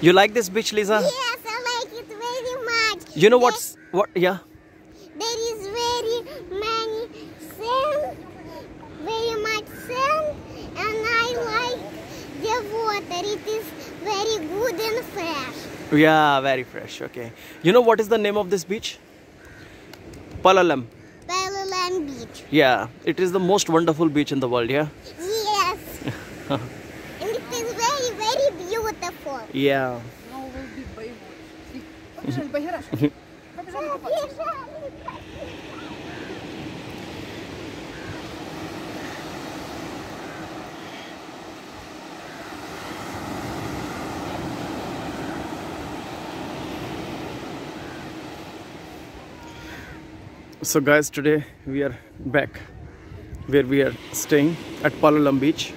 You like this beach, Lisa? Yes, I like it very much. You know what? Yeah. There is very many sand, very much sand, and I like the water. It is very good and fresh. Yeah, very fresh. Okay. You know what is the name of this beach? Palolem. Palolem Beach. Yeah, it is the most wonderful beach in the world. Yeah. Yes. And it is very, very beautiful. Yeah. So guys, today we are back where we are staying at Palolem Beach.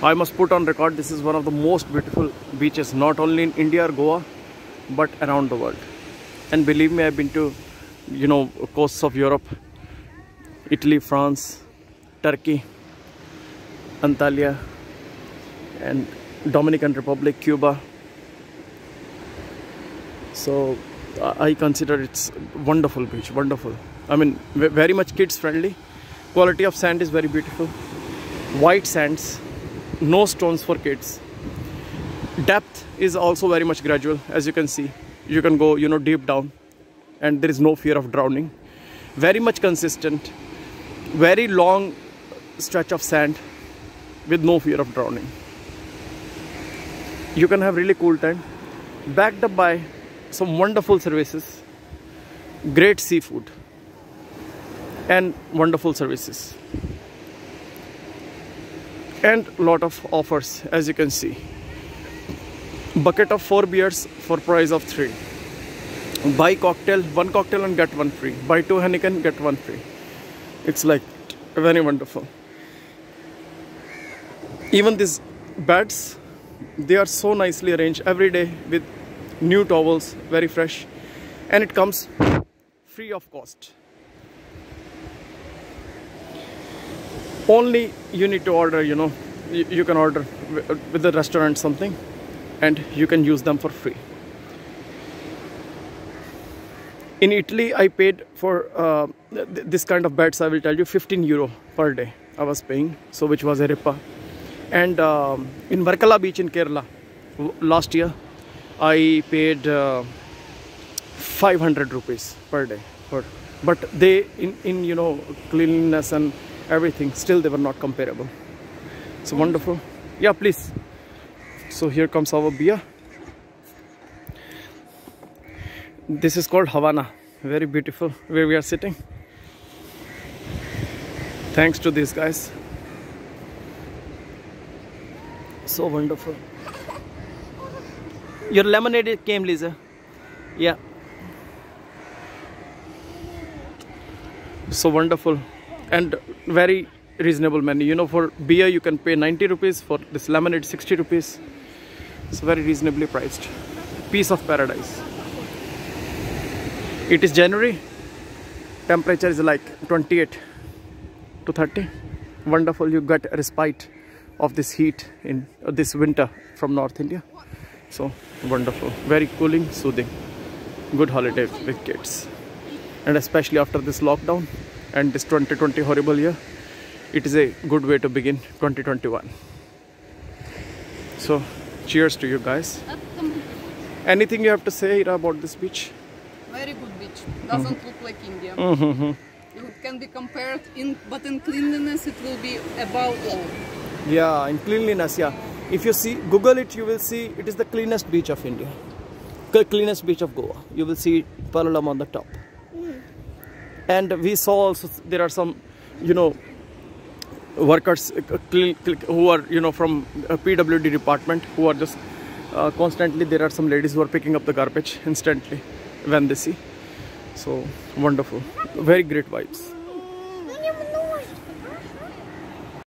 I must put on record, this is one of the most beautiful beaches, not only in India or Goa, but around the world. And believe me, I've been to, coasts of Europe, Italy, France, Turkey, Antalya, and Dominican Republic, Cuba. So I consider it's wonderful beach, wonderful. I mean, very much kids friendly. Quality of sand is very beautiful. White sands, no stones for kids. Depth is also very much gradual, as you can see. You can go, deep down, and there is no fear of drowning. Very much consistent, very long stretch of sand with no fear of drowning. You can have really cool time, backed up by some wonderful services, great seafood, and wonderful services, and lot of offers, as you can see. Bucket of 4 beers for price of 3. Buy cocktail, 1 cocktail and get 1 free. Buy 2 Heineken, get 1 free. It's like very wonderful. Even these beds, they are so nicely arranged every day with new towels, very fresh, and it comes free of cost. Only you need to order, you can order with the restaurant something, and you can use them for free. In Italy, I paid for this kind of beds, I will tell you, 15 euro per day I was paying, so which was a ripa. And in Varkala beach in Kerala, last year, I paid 500 rupees per day. But they, in cleanliness and everything, still they were not comparable. So wonderful. Yeah, please. So here comes our beer. This is called Havana. Very beautiful where we are sitting. Thanks to these guys. So wonderful. Your lemonade came, Lisa. Yeah. So wonderful. And very reasonable menu. For beer you can pay 90 rupees. For this lemonade 60 rupees. It's very reasonably priced. Piece of paradise. It is January. Temperature is like 28 to 30. Wonderful. You get a respite of this heat in this winter from North India. So wonderful, very cooling, soothing, good holiday with kids. And especially after this lockdown and this 2020 horrible year, it is a good way to begin 2021. So cheers to you guys. Anything you have to say, Ira, about this beach? Very good beach. Doesn't look like India. It can be compared, but in cleanliness it will be above all. Yeah, in cleanliness, yeah. If you see, Google it, you will see it is the cleanest beach of India. The cleanest beach of Goa. You will see Palolem on the top. And we saw also there are some, workers who are, from PWD department who are just constantly, there are some ladies who are picking up the garbage instantly when they see. So wonderful. Very great vibes.